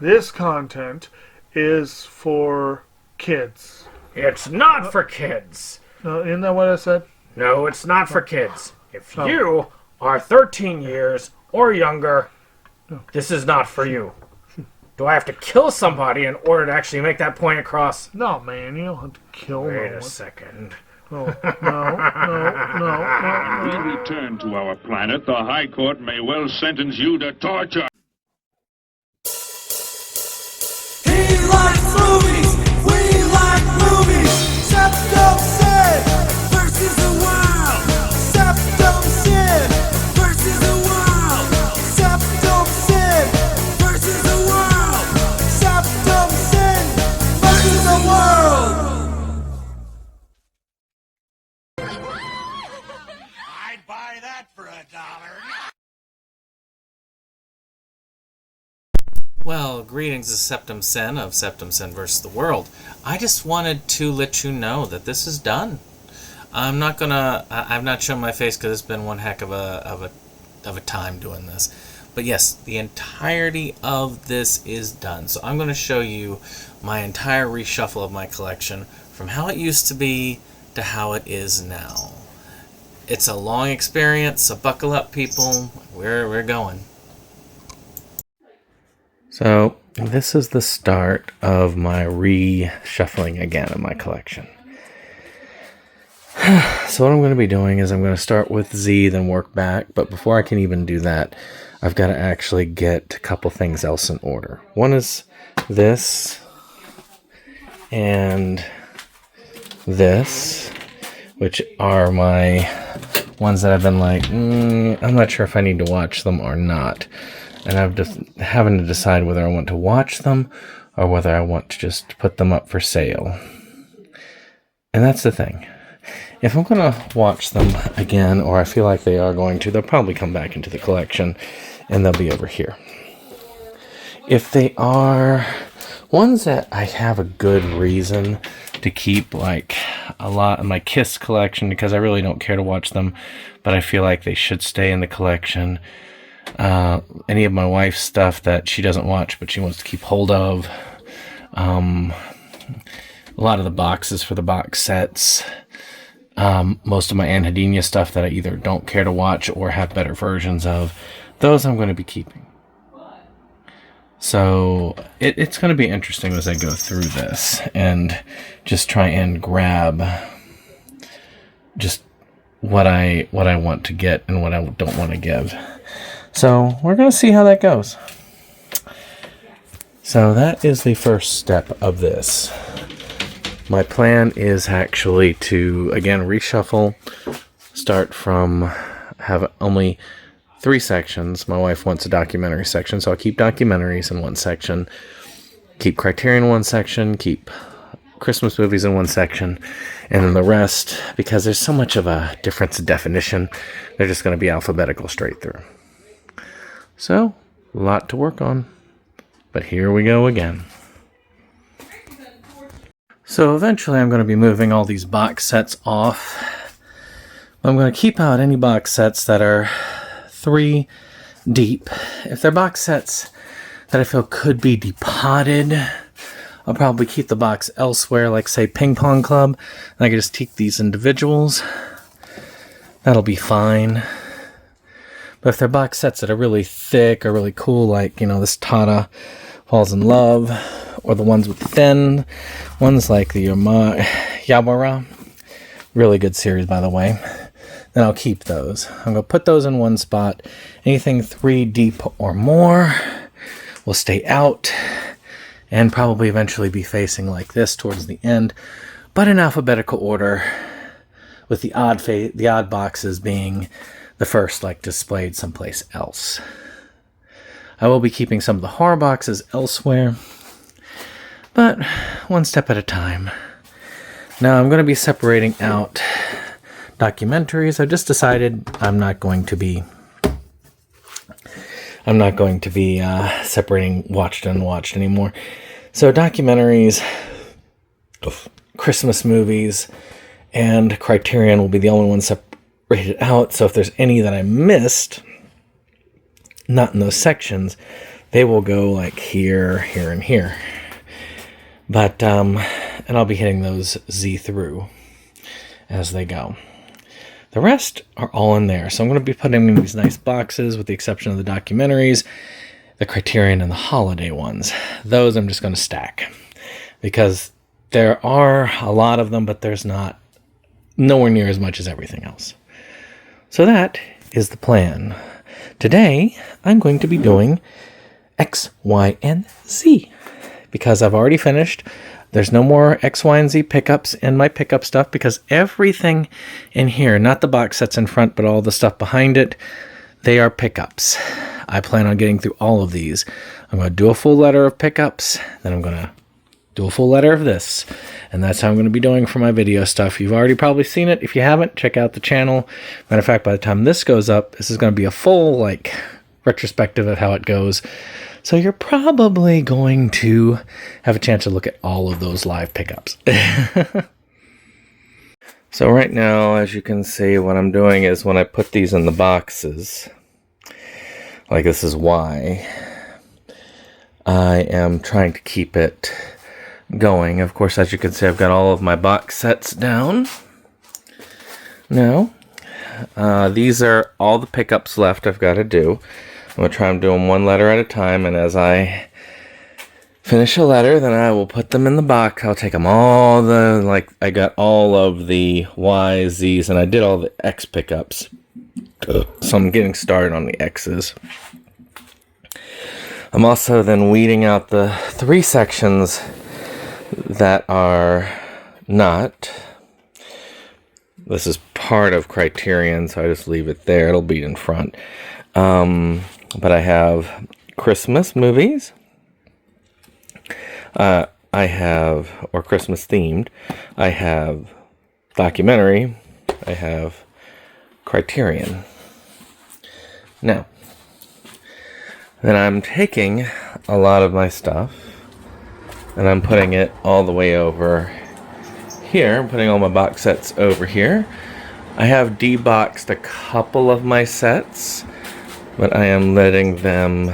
This content is for kids. It's not for kids. Isn't that what I said? No, it's not for kids. If you are 13 years or younger, this is not for you. Do I have to kill somebody in order to actually make that point across? No, man, you don't have to kill Wait no a one. second. No. We return to our planet. The High Court may well sentence you to torture. He likes movies, we like movies. SeptumSin versus the world. SeptumSin versus the world. SeptumSin versus the world. SeptumSin versus the world. I'd buy that for $1. Well, greetings to SeptumSin of SeptumSin vs. the World. I just wanted to let you know that this is done. I've not shown my face because it's been one heck of a time doing this. But yes, the entirety of this is done. So I'm going to show you my entire reshuffle of my collection from how it used to be to how it is now. It's a long experience, so buckle up, people. We're going. So this is the start of my reshuffling again of my collection. So what I'm going to be doing is I'm going to start with Z, then work back. But before I can even do that, I've got to actually get a couple things else in order. One is this and this, which are my ones that I've been like, I'm not sure if I need to watch them or not. And I'm just having to decide whether I want to watch them or whether I want to just put them up for sale. And that's the thing. If I'm going to watch them again, or I feel like they are going to, they'll probably come back into the collection and they'll be over here. If they are ones that I have a good reason to keep, like a lot of my Kiss collection, because I really don't care to watch them, but I feel like they should stay in the collection. Any of my wife's stuff that she doesn't watch but she wants to keep hold of. A lot of the boxes for the box sets. Most of my Anhedenia stuff that I either don't care to watch or have better versions of. Those I'm going to be keeping. So it's going to be interesting as I go through this and just try and grab just what I want to get and what I don't want to give. So we're going to see how that goes. So that is the first step of this. My plan is actually to, again, reshuffle, start from, have only 3 sections. My wife wants a documentary section, so I'll keep documentaries in one section, keep Criterion in one section, keep Christmas movies in one section, and then the rest, because there's so much of a difference in definition, they're just going to be alphabetical straight through. So, a lot to work on, but here we go again. So eventually I'm going to be moving all these box sets off. I'm going to keep out any box sets that are 3 deep. If they're box sets that I feel could be depotted, I'll probably keep the box elsewhere, like say Ping Pong Club, and I can just take these individuals. That'll be fine. But if they're box sets that are really thick or really cool, like, you know, this Tada Falls in Love, or the ones with thin ones like the Yabara, really good series, by the way, then I'll keep those. I'm going to put those in one spot. Anything 3 deep or more will stay out and probably eventually be facing like this towards the end, but in alphabetical order, with the odd boxes being the first, like, displayed someplace else. I will be keeping some of the horror boxes elsewhere, but one step at a time. Now I'm going to be separating out documentaries. I've just decided I'm not going to be separating watched and unwatched anymore. So documentaries, Christmas movies, and Criterion will be the only ones separated out. So if there's any that I missed, not in those sections, they will go like here, here, and here. But, and I'll be hitting those Z through as they go. The rest are all in there. So I'm going to be putting them in these nice boxes with the exception of the documentaries, the Criterion, and the holiday ones. Those I'm just going to stack because there are a lot of them, but there's nowhere near as much as everything else. So that is the plan. Today, I'm going to be doing X, Y, and Z because I've already finished. There's no more X, Y, and Z pickups in my pickup stuff because everything in here, not the box sets in front, but all the stuff behind it, they are pickups. I plan on getting through all of these. I'm going to do a full letter of pickups, then I'm going to do a full letter of this. And that's how I'm going to be doing for my video stuff. You've already probably seen it. If you haven't, check out the channel. Matter of fact, by the time this goes up, this is going to be a full, retrospective of how it goes. So you're probably going to have a chance to look at all of those live pickups. So right now, as you can see, what I'm doing is when I put these in the boxes, like this is Y, I am trying to keep it going. Of course, as you can see, I've got all of my box sets down. Now, these are all the pickups left I've got to do. I'm going to try and do them one letter at a time, and as I finish a letter, then I will put them in the box. I'll take them all I got all of the Y, Z's, and I did all the X pickups. So I'm getting started on the X's. I'm also then weeding out the 3 sections that are not. This is part of Criterion, so I just leave it there. It'll be in front. But I have Christmas movies. I have, or Christmas themed. I have documentary. I have Criterion. Now, then I'm taking a lot of my stuff and I'm putting it all the way over here. I'm putting all my box sets over here. I have deboxed a couple of my sets, but I am letting them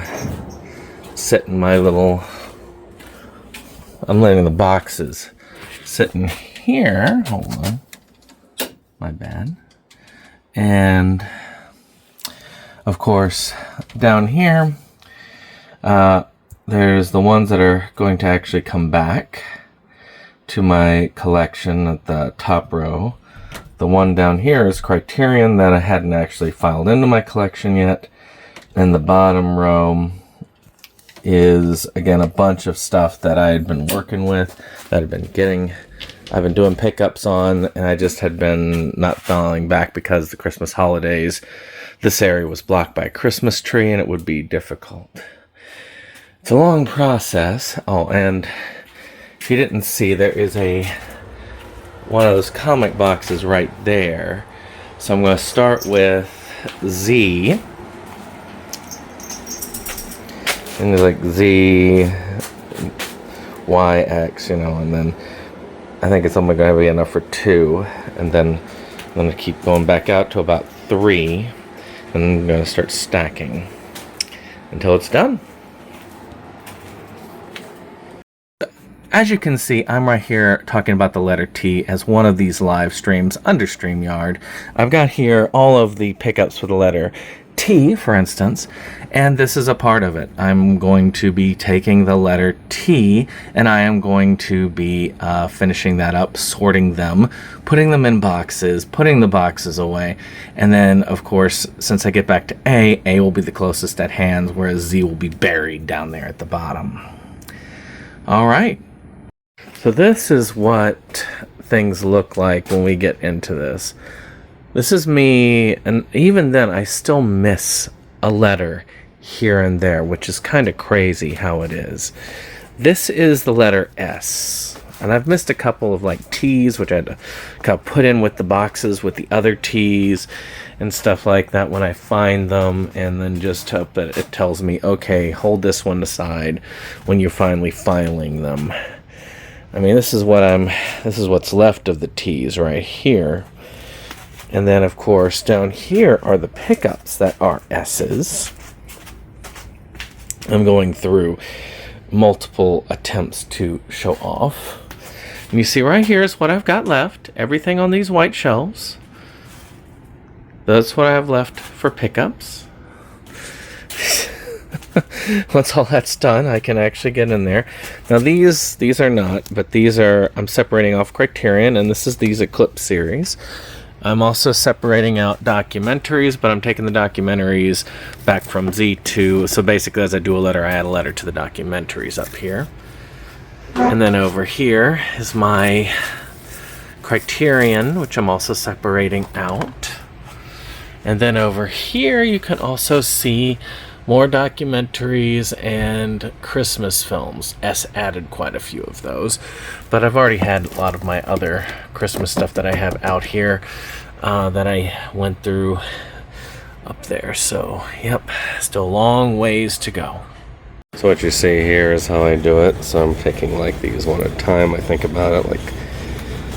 sit in my little... I'm letting the boxes sit in here. Hold on. My bad. And, of course, down here, there's the ones that are going to actually come back to my collection at the top row. The one down here is Criterion that I hadn't actually filed into my collection yet. And the bottom row is, again, a bunch of stuff that I had been working with, that I've been doing pickups on, and I just had been not filing back because the Christmas holidays, this area was blocked by a Christmas tree and it would be difficult. It's a long process. Oh, and if you didn't see, there is one of those comic boxes right there. So I'm going to start with Z. And there's like Z, Y, X, and then I think it's only going to be enough for 2. And then I'm going to keep going back out to about 3. And I'm going to start stacking until it's done. As you can see, I'm right here talking about the letter T as one of these live streams under StreamYard. I've got here all of the pickups for the letter T, for instance, and this is a part of it. I'm going to be taking the letter T, and I am going to be finishing that up, sorting them, putting them in boxes, putting the boxes away, and then, of course, since I get back to A will be the closest at hand, whereas Z will be buried down there at the bottom. All right. So this is what things look like when we get into this. This is me, and even then I still miss a letter here and there, which is kind of crazy how it is. This is the letter S, and I've missed a couple of like T's, which I had to kind of put in with the boxes with the other T's and stuff like that when I find them, and then just hope that it tells me, okay, hold this one aside when you're finally filing them. I mean, this is what's left of the T's right here. And then, of course, down here are the pickups that are S's. I'm going through multiple attempts to show off. And you see right here is what I've got left. Everything on these white shelves. That's what I have left for pickups. Once all that's done, I can actually get in there. Now these are not, but these are, I'm separating off Criterion, and this is these Eclipse series. I'm also separating out documentaries, but I'm taking the documentaries back from Z2. So basically, as I do a letter, I add a letter to the documentaries up here. And then over here is my Criterion, which I'm also separating out. And then over here, you can also see more documentaries and Christmas films. S added quite a few of those, but I've already had a lot of my other Christmas stuff that I have out here that I went through up there. So, yep, still a long ways to go. So what you see here is how I do it. So I'm taking like these one at a time. I think about it like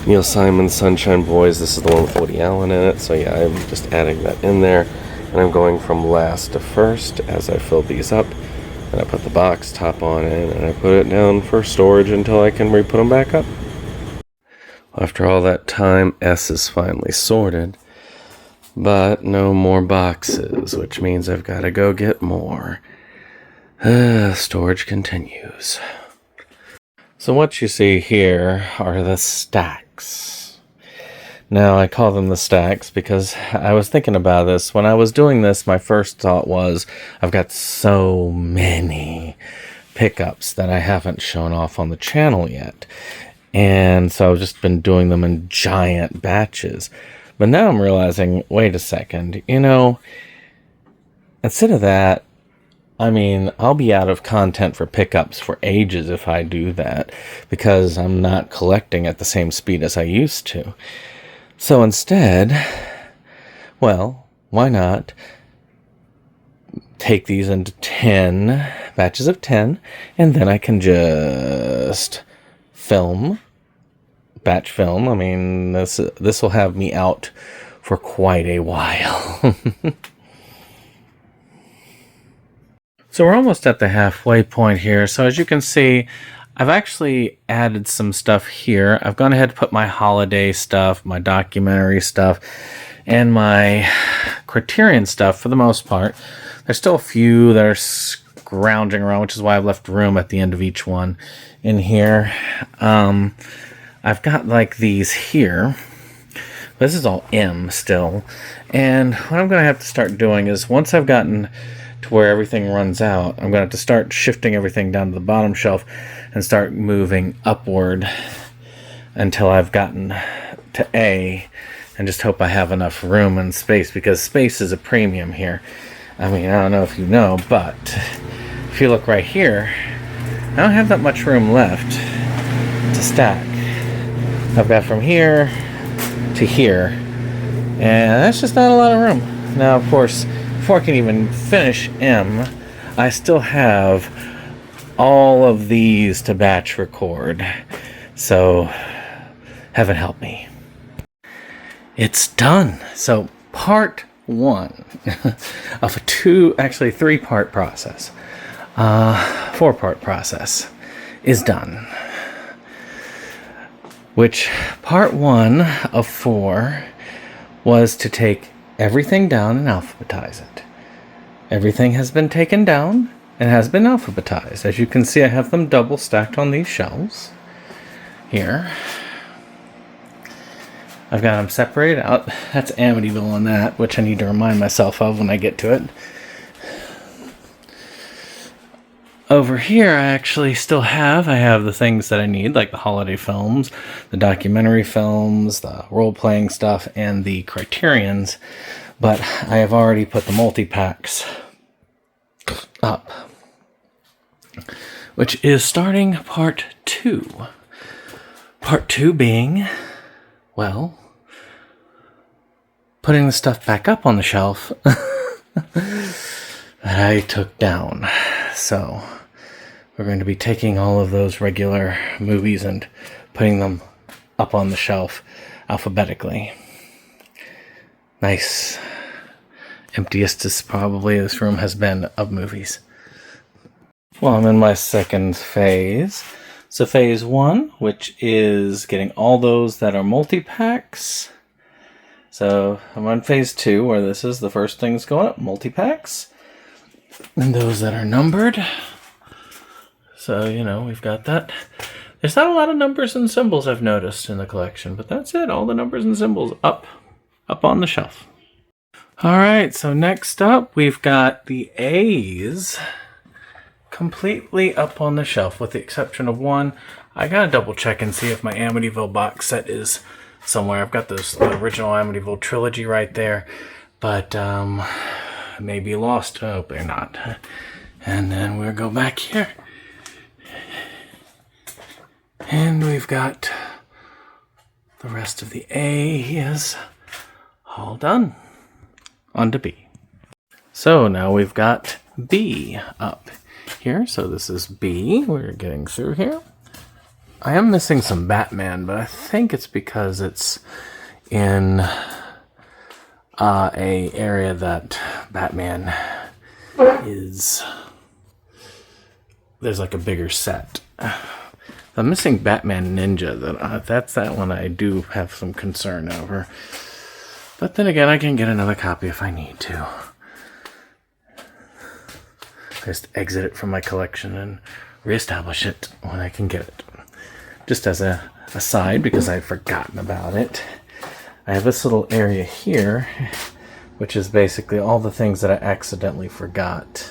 Neil Simon's Sunshine Boys. This is the one with Woody Allen in it. So yeah, I'm just adding that in there. And I'm going from last to first as I fill these up. And I put the box top on in and I put it down for storage until I can re-put them back up. After all that time, S is finally sorted. But no more boxes, which means I've got to go get more. Storage continues. So what you see here are the stacks. Now, I call them the stacks because I was thinking about this. When I was doing this, my first thought was, I've got so many pickups that I haven't shown off on the channel yet. And so I've just been doing them in giant batches. But now I'm realizing, wait a second, you know, instead of that, I mean, I'll be out of content for pickups for ages if I do that, because I'm not collecting at the same speed as I used to. So instead, well, why not take these into 10 batches of 10, and then I can just batch film. I mean, this will have me out for quite a while. So we're almost at the halfway point here. So as you can see, I've actually added some stuff here. I've gone ahead and put my holiday stuff, my documentary stuff, and my Criterion stuff for the most part. There's still a few that are scrounging around, which is why I've left room at the end of each one in here. I've got like these here. This is all M still. And what I'm going to have to start doing is once I've gotten to where everything runs out, I'm going to have to start shifting everything down to the bottom shelf and start moving upward until I've gotten to A, and just hope I have enough room and space, because space is a premium here. I mean, I don't know if you know, but if you look right here, I don't have that much room left to stack. I've got from here to here, and that's just not a lot of room. Now, of course, before I can even finish M, I still have all of these to batch record. So, heaven help me. It's done. So, part 1 of a 3-part process, 4-part process is done. Which part 1 of 4 was to take everything down and alphabetize it. Everything has been taken down and has been alphabetized. As you can see, I have them double stacked on these shelves here. I've got them separated out. That's Amityville on that, which I need to remind myself of when I get to it. Over here, I actually still have the things that I need, like the holiday films, the documentary films, the role-playing stuff, and the Criterions. But I have already put the multi-packs up, which is starting part 2. Part 2 being, well, putting the stuff back up on the shelf that I took down. So we're going to be taking all of those regular movies and putting them up on the shelf alphabetically. Nice. Emptiest as probably this room has been of movies. Well, I'm in my second phase. So phase 1, which is getting all those that are multi-packs. So I'm on phase 2, where this is the first thing that's going up, multi-packs. And those that are numbered. So, we've got that. There's not a lot of numbers and symbols I've noticed in the collection, but that's it. All the numbers and symbols up on the shelf. All right, so next up, we've got the A's completely up on the shelf, with the exception of one. I gotta double check and see if my Amityville box set is somewhere. I've got the original Amityville trilogy right there, but may be lost. I hope they're not. And then we'll go back here. And we've got the rest of the A is all done. On to B. So now we've got B up here. So this is B. We're getting through here. I am missing some Batman, but I think it's because it's in a area that Batman is. There's like a bigger set. I'm missing Batman Ninja. That's that one I do have some concern over. But then again, I can get another copy if I need to. Just exit it from my collection and reestablish it when I can get it. Just as a aside, because I've forgotten about it, I have this little area here, which is basically all the things that I accidentally forgot.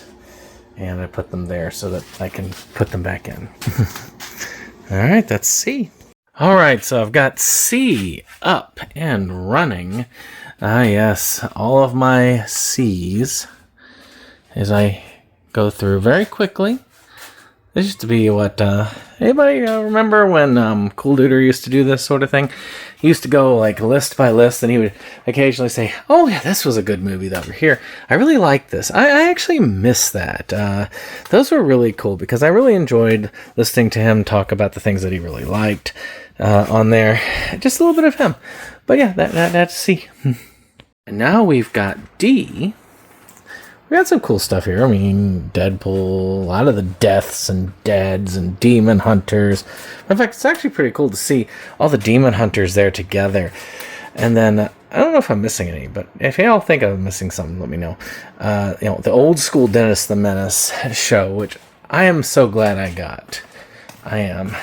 And I put them there so that I can put them back in. Alright, that's C. Alright, so I've got C up and running. Yes, all of my C's as I go through very quickly. This used to be what, anybody remember when Cool Duder used to do this sort of thing? He used to go like list by list, and he would occasionally say, oh yeah, this was a good movie that were here. I really like this. I actually miss that. Those were really cool because I really enjoyed listening to him talk about the things that he really liked on there. Just a little bit of him. But yeah, that's C. And now we've got D. We got some cool stuff here. I mean, Deadpool, a lot of the deaths and deads and demon hunters. In fact, it's actually pretty cool to see all the demon hunters there together. And then, I don't know if I'm missing any, but if y'all think I'm missing something, let me know. The old school Dennis the Menace show, which I am so glad I got. I am.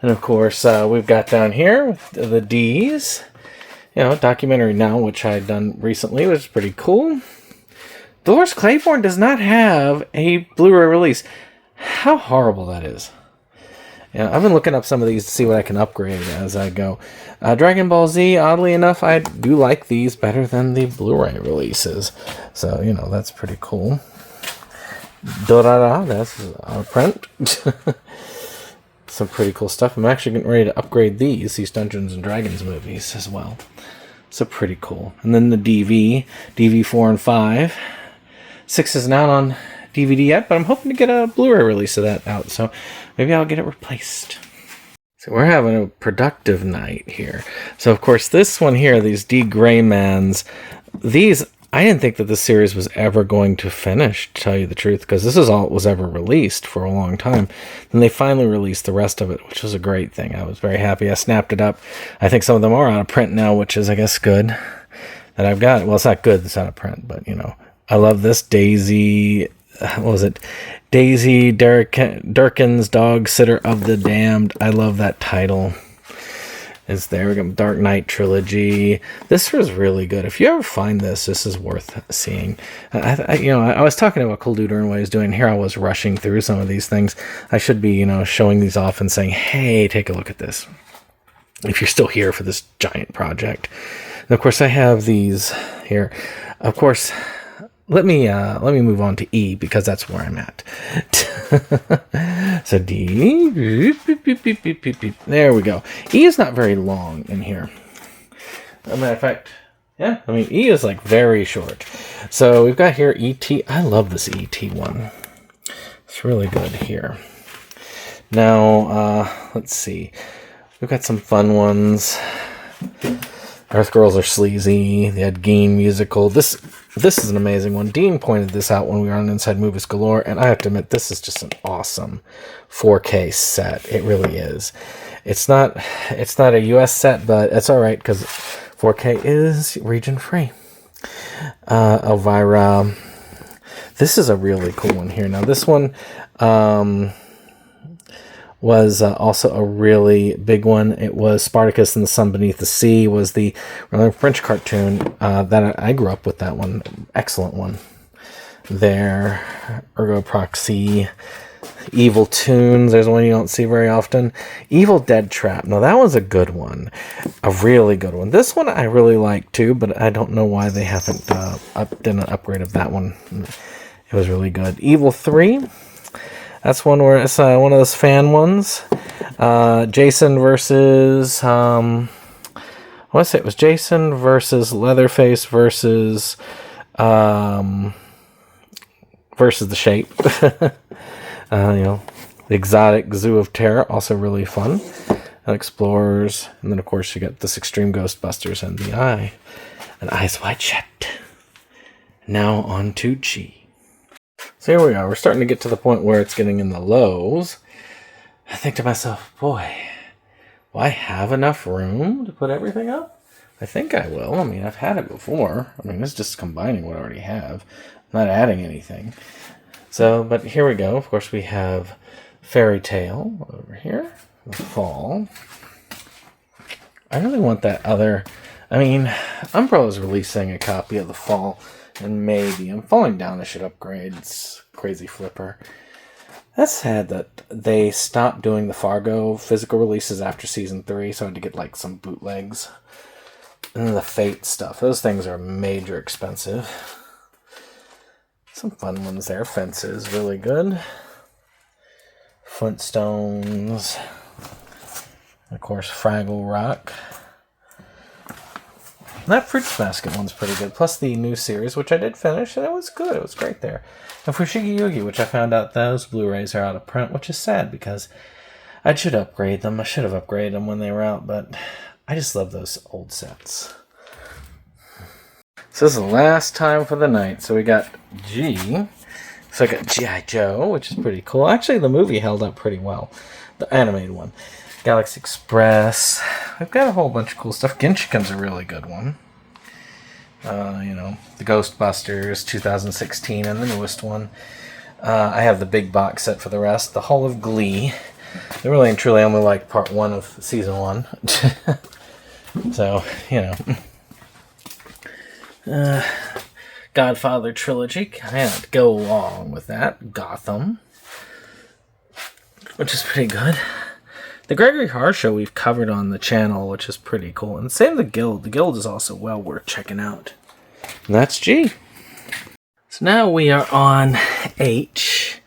And of course, we've got down here the D's. Documentary Now, which I'd done recently, was pretty cool. Dolores Claiborne does not have a Blu-ray release. How horrible that is. I've been looking up some of these to see what I can upgrade as I go. Dragon Ball Z, oddly enough, I do like these better than the Blu-ray releases. So, that's pretty cool. Dorara, that's out of print. Some pretty cool stuff. I'm actually getting ready to upgrade these Dungeons and Dragons movies as well. So pretty cool. And then the DV 4 and 5. 6 isn't out on DVD yet, but I'm hoping to get a Blu-ray release of that out, so maybe I'll get it replaced. So we're having a productive night here. So of course this one here, these D. Graymans, these, I didn't think that this series was ever going to finish, to tell you the truth, because this is all it was ever released for a long time. Then they finally released the rest of it, which was a great thing. I was very happy. I snapped it up. I think some of them are out of print now, which is, I guess, good that I've got it. Well, it's not good it's out of print, but, I love this Daisy, what was it? Daisy Durkin's Dog Sitter of the Damned. I love that title. It's there. We got Dark Knight Trilogy. This was really good. If you ever find this is worth seeing. I was talking about Cool Duder and what he's doing. Here I was rushing through some of these things. I should be, showing these off and saying, hey, take a look at this. If you're still here for this giant project. And of course, I have these here. Of course, let me move on to E because that's where I'm at. So D, there we go. E is not very long in here. As a matter of fact, yeah, E is like very short. So we've got here E.T. I love this E.T. one. It's really good here. Now, let's see. We've got some fun ones. Earth Girls Are Sleazy. The Ed Gein musical. This This is an amazing one. Dean pointed this out when we were on Inside Movies Galore, and I have to admit, this is just an awesome 4K set. It really is. It's not a US set, but it's all right because 4K is region free. Elvira. This is a really cool one here. Now, this one was also a really big one. It was Spartacus and the Sun Beneath the Sea. Was the French cartoon that I grew up with. That one, excellent one. There, Ergo Proxy, Evil Tunes. There's one you don't see very often. Evil Dead Trap. Now that was a good one, a really good one. This one I really like too, but I don't know why they haven't done an upgrade of that one. It was really good. Evil 3. That's one where it's one of those fan ones. Jason versus what's it? It was Jason versus Leatherface versus the Shape. The Exotic Zoo of Terror, also really fun. Explorers, and then of course you got this Extreme Ghostbusters and the Eye, and Eyes Wide Shut. Now on to Chi. So here we are. We're starting to get to the point where it's getting in the lows. I think to myself, boy, will I have enough room to put everything up? I think I will. I mean, I've had it before. I mean, it's just combining what I already have. I'm not adding anything. So, but here we go. Of course, we have Fairy Tale over here. The Fall. I really want that other... I mean, Umbrella's releasing a copy of The Fall. And maybe I'm falling down. I should upgrade. It's Crazy Flipper. That's sad that they stopped doing the Fargo physical releases after season 3, so I had to get like some bootlegs. And then the Fate stuff. Those things are major expensive. Some fun ones there. Fences, really good. Flintstones. Of course, Fraggle Rock. That Fruits Basket one's pretty good. Plus the new series, which I did finish, and it was good. It was great there. And Fushigi Yugi, which I found out those Blu-rays are out of print, which is sad because I should upgrade them. I should have upgraded them when they were out, but I just love those old sets. So this is the last time for the night. So we got G. So I got G.I. Joe, which is pretty cool. Actually, the movie held up pretty well. The animated one. Galaxy Express. I've got a whole bunch of cool stuff. Genshiken's a really good one. The Ghostbusters 2016 and the newest one. I have the big box set for the rest. The Hall of Glee. I really and truly only like part 1 of season 1. So, Godfather trilogy. Can't go along with that. Gotham. Which is pretty good. The Gregory Harr Show we've covered on the channel, which is pretty cool. And same the Guild. The Guild is also well worth checking out. And that's G. So now we are on H.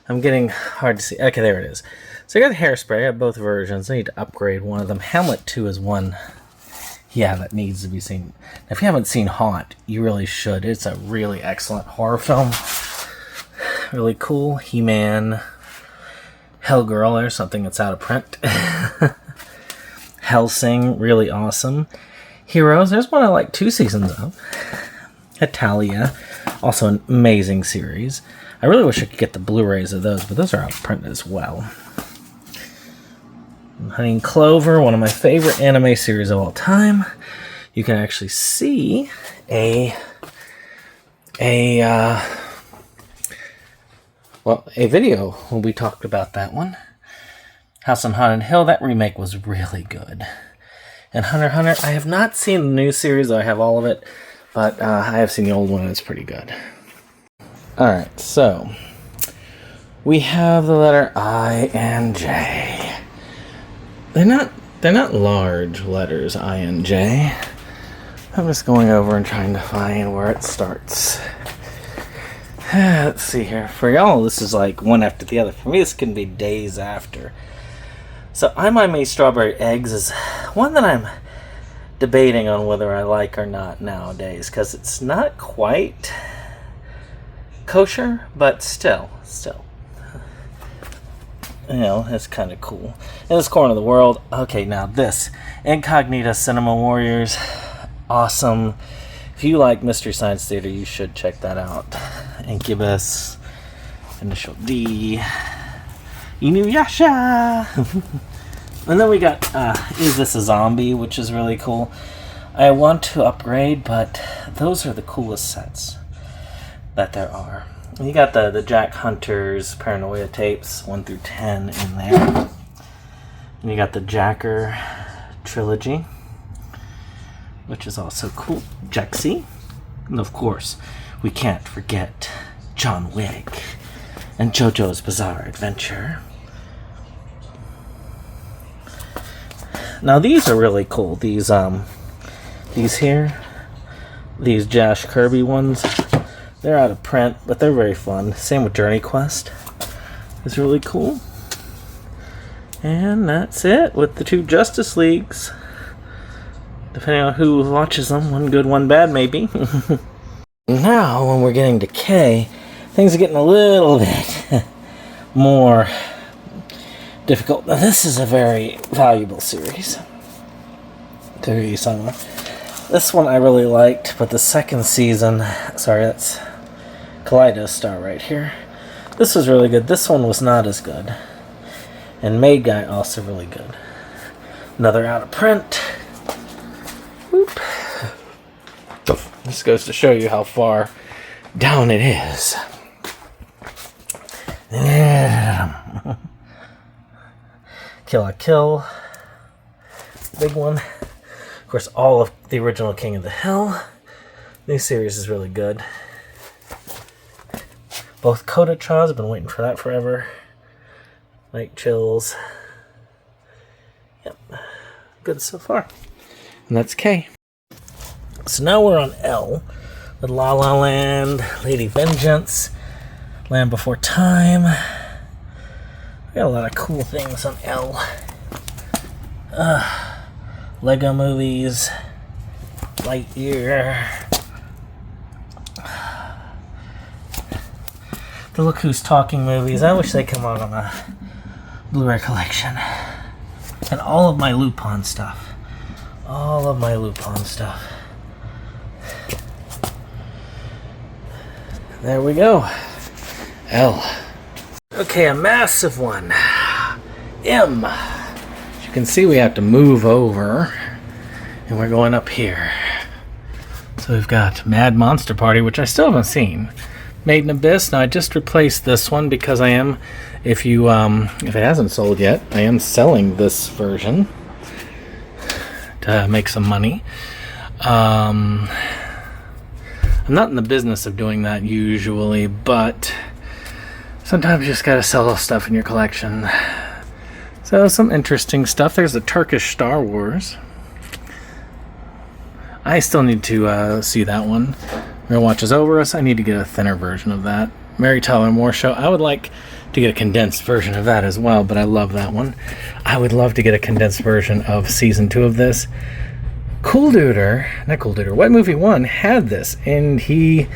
I'm getting hard to see. Okay, there it is. So I got Hairspray. I have both versions. I need to upgrade one of them. Hamlet 2 is one. Yeah, that needs to be seen. Now, if you haven't seen Haunt, you really should. It's a really excellent horror film. Really cool. He-Man. Hellgirl, there's something that's out of print. Hellsing, really awesome. Heroes, there's one I like 2 seasons of. Italia, also an amazing series. I really wish I could get the Blu-rays of those, but those are out of print as well. Honey and Clover, one of my favorite anime series of all time. You can actually see a video when we talked about that one. House on Haunted Hill, that remake was really good. And Hunter x Hunter, I have not seen the new series, though I have all of it, but I have seen the old one and it's pretty good. Alright, so we have the letter I and J. They're not large letters, I and J. I'm just going over and trying to find where it starts. Let's see here. For y'all, this is like one after the other. For me, this can be days after. So, I My May Strawberry Eggs is one that I'm debating on whether I like or not nowadays, because it's not quite kosher, but still. It's kind of cool. In this corner of the world, okay, now this. Incognita Cinema Warriors. Awesome If you like Mystery Science Theater, you should check that out. Incubus, Initial D, Inuyasha. And then we got Is This a Zombie, which is really cool. I want to upgrade, but those are the coolest sets that there are. And you got the Jack Hunter's Paranoia tapes 1 through 10 in there. And you got the Jacker trilogy, which is also cool. Jexy. And of course, we can't forget John Wick and JoJo's Bizarre Adventure. Now these are really cool. These here, these Josh Kirby ones, they're out of print, but they're very fun. Same with Journey Quest. It's really cool. And that's it with the 2 Justice Leagues. Depending on who watches them, one good, one bad, maybe. Now, when we're getting to K, things are getting a little bit more difficult. Now, this is a very valuable series. This one I really liked, but the second season, sorry, that's Kaleido Star right here. This was really good. This one was not as good. And Maid Guy also really good. Another out of print. Whoop. This goes to show you how far down it is. Kill la Kill. Big one. Of course, all of the original King of the Hill. This series is really good. Both Kodatras, I've been waiting for that forever. Night Chills. Yep. Good so far. And that's K. So now we're on L. With La La Land, Lady Vengeance, Land Before Time. We got a lot of cool things on L. Lego movies, Lightyear. The Look Who's Talking movies. I wish they'd come out on a Blu-ray collection. And all of my Lupin stuff. All of my Lupin stuff. There we go. L. Okay, a massive one. M. As you can see, we have to move over. And we're going up here. So we've got Mad Monster Party, which I still haven't seen. Made in Abyss. Now I just replaced this one because I am, if it hasn't sold yet, I am selling this version to make some money. I'm not in the business of doing that usually, but sometimes you just gotta sell stuff in your collection. So some interesting stuff. There's the Turkish Star Wars. I still need to see that one. Real Watches Over Us. I need to get a thinner version of that. Mary Tyler Moore Show. I would like to get a condensed version of that as well, but I love that one. I would love to get a condensed version of season 2 of this. Cool Duder, White Movie 1 had this, and he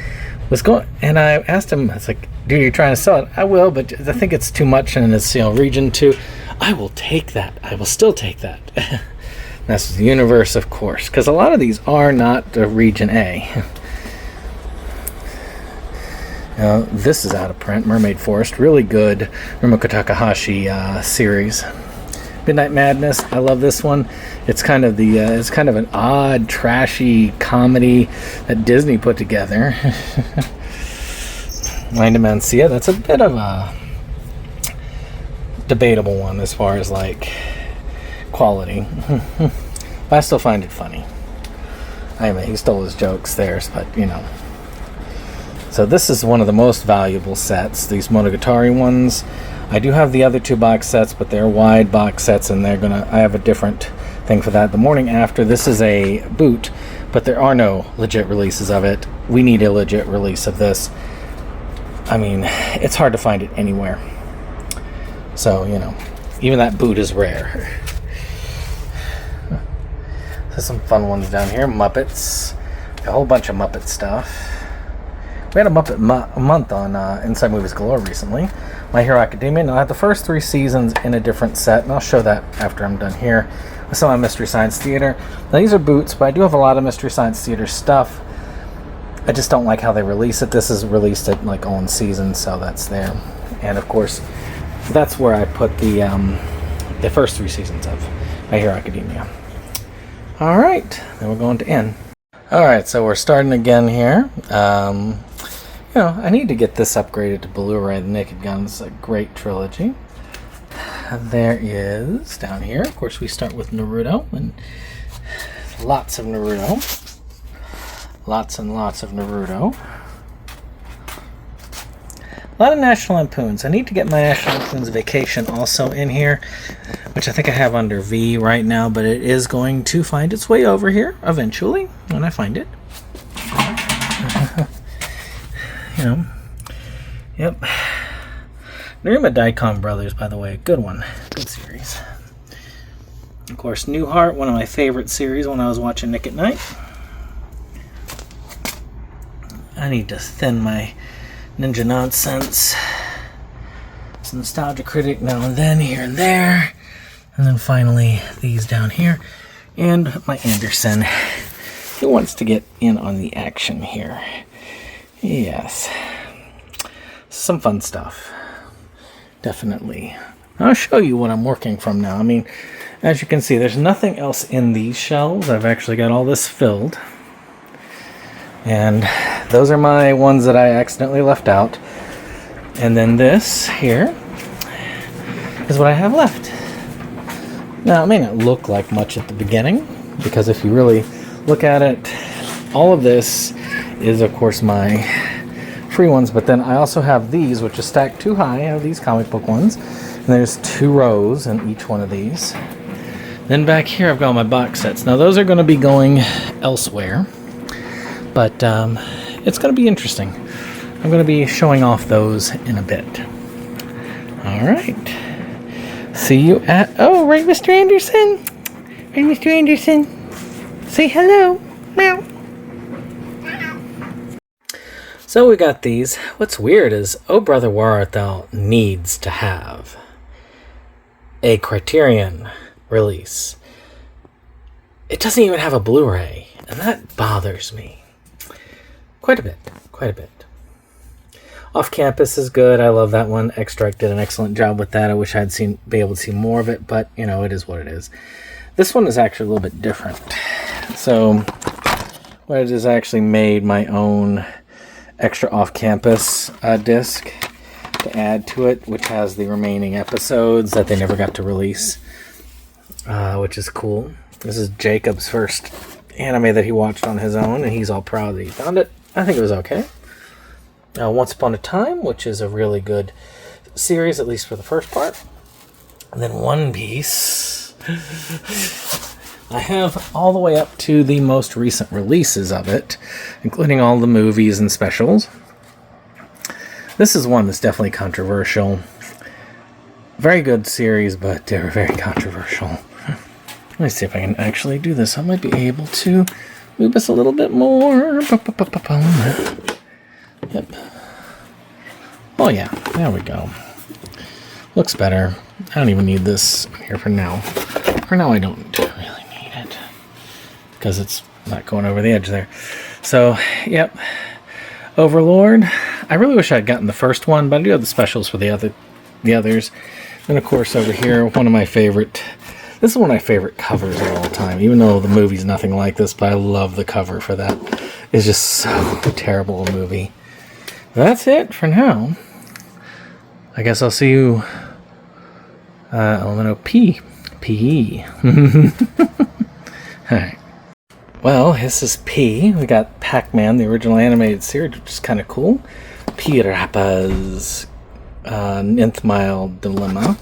was going, and I asked him, it's like, dude, you're trying to sell it? I will, but I think it's too much, and it's, region 2. I will take that. I will still take that. That's the universe, of course, because a lot of these are not region A. This is out of print. Mermaid Forest, really good Rumiko Takahashi series. Midnight Madness, I love this one. It's kind of it's kind of an odd, trashy comedy that Disney put together. Mind of Mancia, that's a bit of a debatable one as far as like quality. But I still find it funny. I mean, he stole his jokes there, but So this is one of the most valuable sets, these Monogatari ones. I do have the other 2 box sets, but they're wide box sets, and I have a different thing for that. The Morning After, this is a boot, but there are no legit releases of it. We need a legit release of this. I mean, it's hard to find it anywhere. So, even that boot is rare. There's some fun ones down here. Muppets. A whole bunch of Muppet stuff. We had a Muppet month on Inside Movies Galore recently. My Hero Academia. And I have the first 3 seasons in a different set, and I'll show that after I'm done here. With some of my Mystery Science Theater. Now these are boots, but I do have a lot of Mystery Science Theater stuff. I just don't like how they release it. This is released at like all in season, so that's there. And of course, that's where I put the first 3 seasons of My Hero Academia. All right, then we're going to N. All right, so we're starting again here. You know, I need to get this upgraded to Blu-ray. The Naked Gun is a great trilogy. There is down here. Of course, we start with Naruto, and lots of Naruto. Lots and lots of Naruto. A lot of National Lampoons. I need to get my National Lampoons Vacation also in here, which I think I have under V right now, but it is going to find its way over here eventually when I find it. You know. Yep. Naruma Daikon Brothers, by the way, good one. Good series. Of course, Newhart, one of my favorite series when I was watching Nick at Night. I need to thin my Ninja Nonsense. Some Nostalgia Critic now and then, here and there. And then finally, these down here. And my Anderson, who wants to get in on the action here. Yes. Some fun stuff. Definitely. I'll show you what I'm working from now. I mean, as you can see, there's nothing else in these shelves. I've actually got all this filled. And those are my ones that I accidentally left out. And then this here is what I have left. Now, it may not look like much at the beginning, because if you really look at it, all of this is, of course, my free ones. But then I also have these, which is stacked too high. I have these comic book ones. And there's 2 rows in each one of these. Then back here, I've got my box sets. Now, those are going to be going elsewhere. But it's going to be interesting. I'm going to be showing off those in a bit. All right. See you at... Oh, right, Mr. Anderson. Right, Mr. Anderson. Say hello. Meow. So we got these. What's weird is Oh Brother Where Art Thou needs to have a Criterion release. It doesn't even have a Blu-ray, and that bothers me. Quite a bit. Quite a bit. Off Campus is good. I love that one. Extract did an excellent job with that. I wish I'd be able to see more of it, but, you know, it is what it is. This one is actually a little bit different. So, what it is, I actually made my own extra off-campus disc to add to it, which has the remaining episodes that they never got to release, which is cool. This is Jacob's first anime that he watched on his own, and he's all proud that he found it. I think it was okay. Once Upon a Time, which is a really good series, at least for the first part. And then One Piece. I have all the way up to the most recent releases of it, including all the movies and specials. This is one that's definitely controversial. Very good series, but they're very controversial. Let me see if I can actually do this. I might be able to move this a little bit more. Yep. Oh yeah, there we go. Looks better. I don't even need this here for now. For now, I don't really need it, because it's not going over the edge there. So, yep. Overlord. I really wish I'd gotten the first one, but I do have the specials for the others. And of course, over here, one of my favorite... This is one of my favorite covers of all time, even though the movie's nothing like this, but I love the cover for that. It's just so terrible a movie. That's it for now. I guess I'll see you... Elemental P. P. Alright. Well, this is P. We got Pac-Man, the original animated series, which is kind of cool. P-Rappa's Nth Mile Dilemma.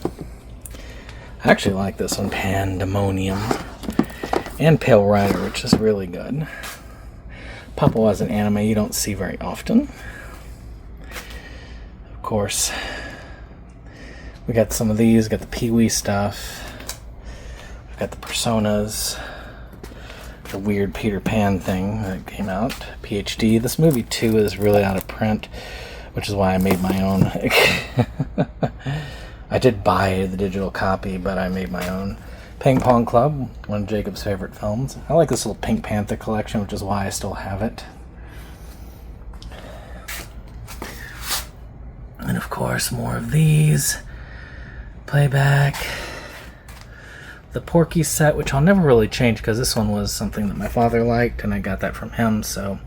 I actually like this one, Pandemonium. And Pale Rider, which is really good. Papa is an anime you don't see very often. Of course, we got some of these. Got the Pee-wee stuff. We've got the Personas. The weird Peter Pan thing that came out. PhD. This movie, too, is really out of print, which is why I made my own. I did buy the digital copy, but I made my own. Ping Pong Club, one of Jacob's favorite films. I like this little Pink Panther collection, which is why I still have it. course, more of these. Playback. The Porky set, which I'll never really change because this one was something that my father liked and I got that from him, so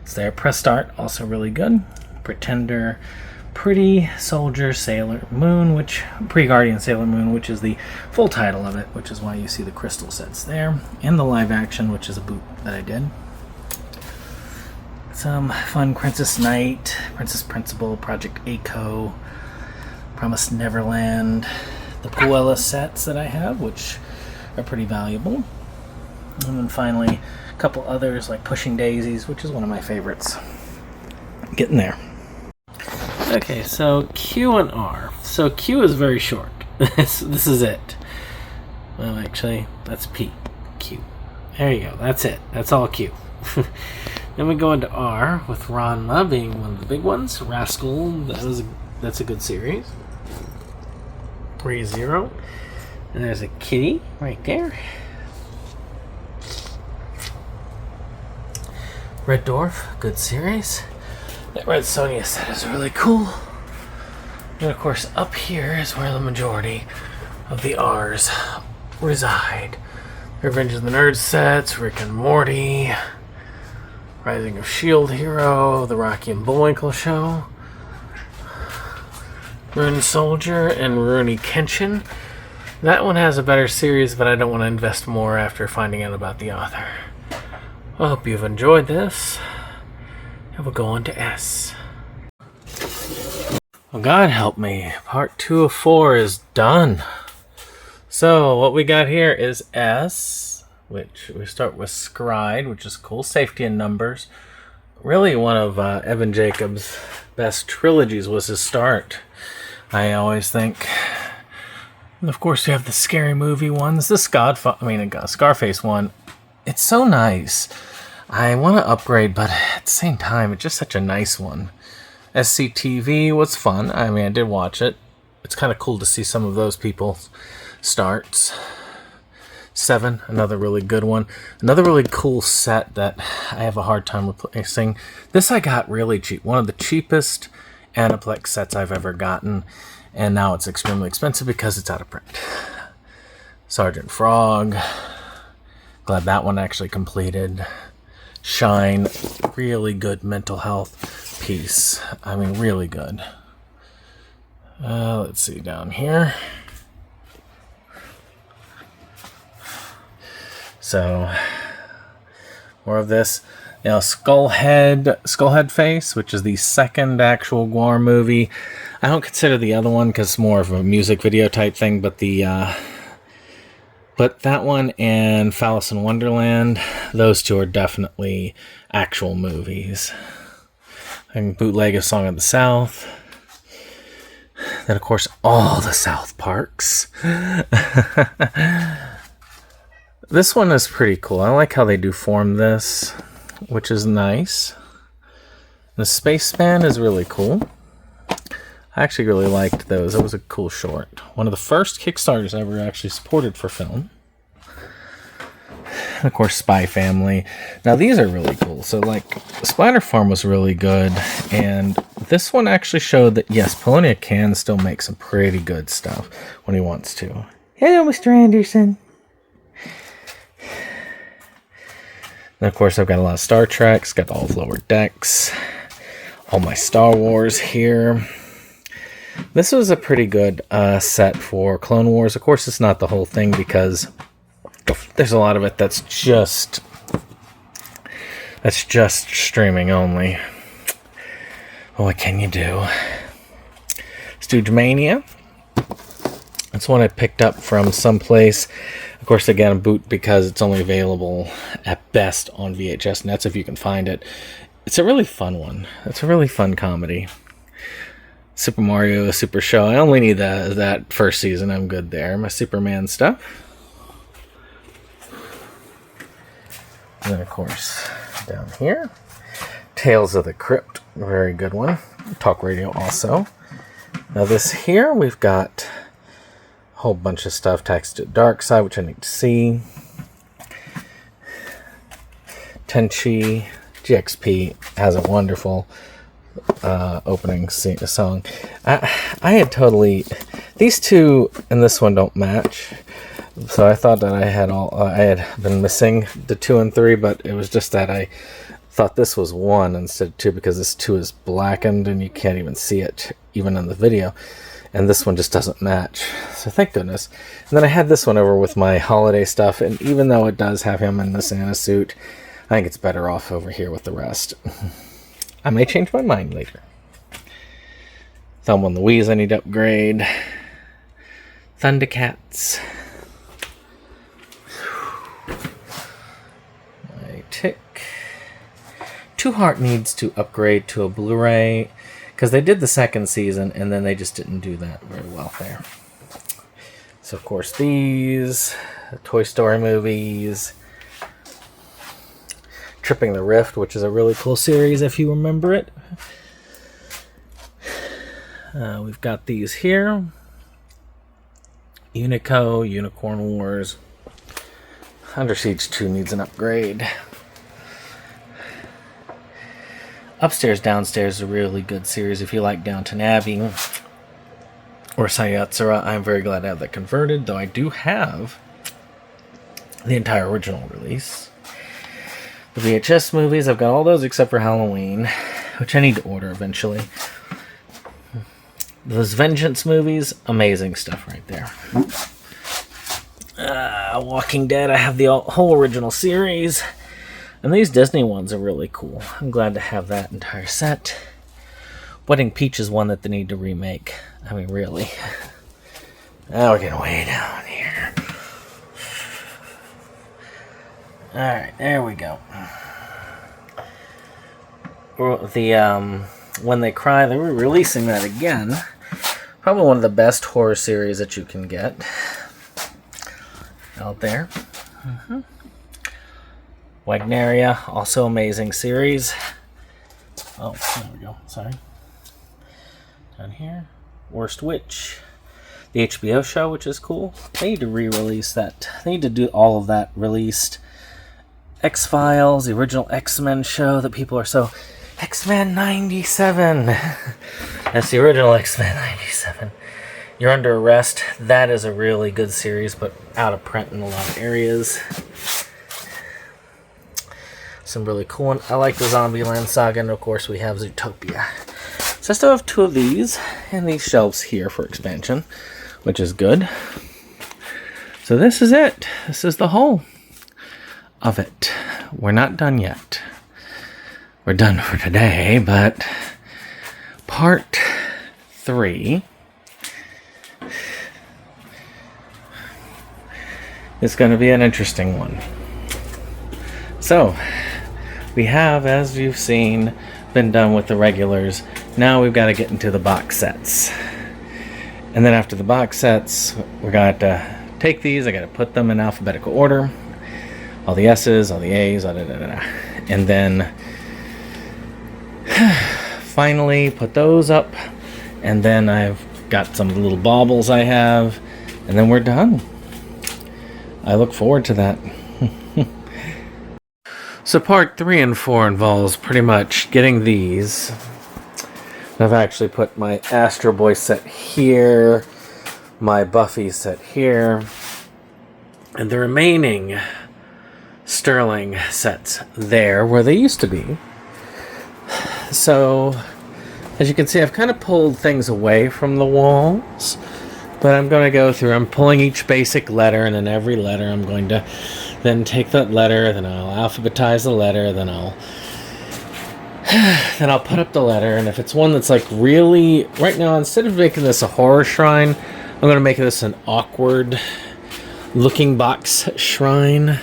it's there. Press start, also really good. Pretender, Pretty Soldier Sailor Moon, which Pre-Guardian Sailor Moon, which is the full title of it, which is why you see the crystal sets there, and the live action, which is a boot that I did. Some fun Princess Knight, Princess Principal, Project A-Co, Promised Neverland, the Puella sets that I have, which are pretty valuable. And then finally, a couple others like Pushing Daisies, which is one of my favorites. Getting there. Okay, so Q and R. So Q is very short. This is it. Well, actually, that's P. Q. There you go. That's it. That's all Q. Then we go into R with Ranma being one of the big ones. Rascal, that's a good series. ReZero. And there's a kitty right there. Red Dwarf, good series. That Red Sonja set is really cool. And of course, up here is where the majority of the R's reside. Revenge of the Nerds sets, Rick and Morty, Rising of S.H.I.E.L.D. Hero, The Rocky and Bullwinkle Show, Rune Soldier, and Rurouni Kenshin. That one has a better series, but I don't want to invest more after finding out about the author. I hope you've enjoyed this. And we'll go on to S. Well, God help me. Part 2 of 4 is done. So, what we got here is S, which we start with Scride, which is cool. Safety in Numbers. Really one of Evan Jacobs' best trilogies was his start, I always think. And of course, you have the scary movie ones. The Scarface one. It's so nice. I want to upgrade, but at the same time, it's just such a nice one. SCTV was fun. I mean, I did watch it. It's kind of cool to see some of those people's starts. 7, another really good one. Another really cool set that I have a hard time replacing. This I got really cheap. One of the cheapest Aniplex sets I've ever gotten. And now it's extremely expensive because it's out of print. Sergeant Frog. Glad that one actually completed. Shine, really good mental health piece. I mean, really good. Let's see down here. So, more of this. Now, Skullhead Face, which is the second actual Gwar movie. I don't consider the other one because it's more of a music video type thing, but But that one and Phallus in Wonderland, those two are definitely actual movies. And bootleg of Song of the South. Then, of course, all the South Parks. This one is pretty cool. I like how they do form this, which is nice. The Spaceman is really cool. I actually really liked those. It was a cool short. One of the first Kickstarters I ever actually supported for film. And of course, Spy Family. Now, these are really cool. So, like, Splatter Farm was really good. And this one actually showed that, yes, Polonia can still make some pretty good stuff when he wants to. Hello, Mr. Anderson. And, of course, I've got a lot of Star Treks. Got all the lower decks. All my Star Wars here. This was a pretty good set for Clone Wars. Of course, it's not the whole thing because there's a lot of it that's just streaming only. Well, what can you do? Stooge Mania. That's one I picked up from someplace. Of course, I got a boot because it's only available at best on VHS, and that's if you can find it. It's a really fun one. It's a really fun comedy. Super Mario Super Show. I only need that first season. I'm good there. My Superman stuff. And then, of course, down here, Tales of the Crypt. Very good one. Talk Radio also. Now this here, we've got a whole bunch of stuff. Taxi to Dark Side, which I need to see. Tenchi. GXP has a wonderful opening song. I had totally... These two and this one don't match. So I thought that I had been missing the 2 and 3, but it was just that I thought this was 1 instead of 2 because this 2 is blackened and you can't even see it even in the video. And this one just doesn't match. So thank goodness. And then I had this one over with my holiday stuff, and even though it does have him in the Santa suit, I think it's better off over here with the rest. I may change my mind later. Thelma and Louise I need to upgrade. Thundercats. My Tick. Two Heart needs to upgrade to a Blu-ray because they did the second season and then they just didn't do that very well there. So of course these Toy Story movies, Tripping the Rift, which is a really cool series if you remember it. We've got these here. Unico, Unicorn Wars. Under Siege 2 needs an upgrade. Upstairs, Downstairs is a really good series if you like Downton Abbey or Sayatsura. I'm very glad to have that converted, though I do have the entire original release. The VHS movies, I've got all those except for Halloween, which I need to order eventually. Those Vengeance movies, amazing stuff right there. Walking Dead, I have the whole original series. And these Disney ones are really cool. I'm glad to have that entire set. Wedding Peach is one that they need to remake. I mean, really. Now we're getting way down here. Alright, there we go. When They Cry, they were releasing that again. Probably one of the best horror series that you can get out there. Wagneria, also amazing series. Oh, there we go. Sorry. Down here. Worst Witch. The HBO show, which is cool. They need to re-release that. They need to do all of that released. X-Files, the original X-Men show that people are so... X-Men 97! That's the original X-Men 97. You're Under Arrest. That is a really good series, but out of print in a lot of areas. Some really cool ones. I like the Zombieland Saga, and of course we have Zootopia. So I still have 2 of these, and these shelves here for expansion, which is good. So this is it. This is the whole of it. We're not done yet. We're done for today, but part 3 is going to be an interesting one. So, we have, as you've seen, been done with the regulars. Now we've got to get into the box sets. And then after the box sets, we're going to have to take these. I got to put them in alphabetical order. All the S's, all the A's, and then finally put those up. And then I've got some little baubles I have. And then we're done. I look forward to that. So part 3 and 4 involves pretty much getting these. I've actually put my Astro Boy set here, my Buffy set here, and the remaining Sterling sets there where they used to be. So, as you can see, I've kind of pulled things away from the walls, but I'm going to go through. I'm pulling each basic letter, and in every letter I'm going to then take that letter, then I'll alphabetize the letter, then I'll put up the letter, and if it's one that's like really, right now, instead of making this a horror shrine, I'm going to make this an awkward looking box shrine.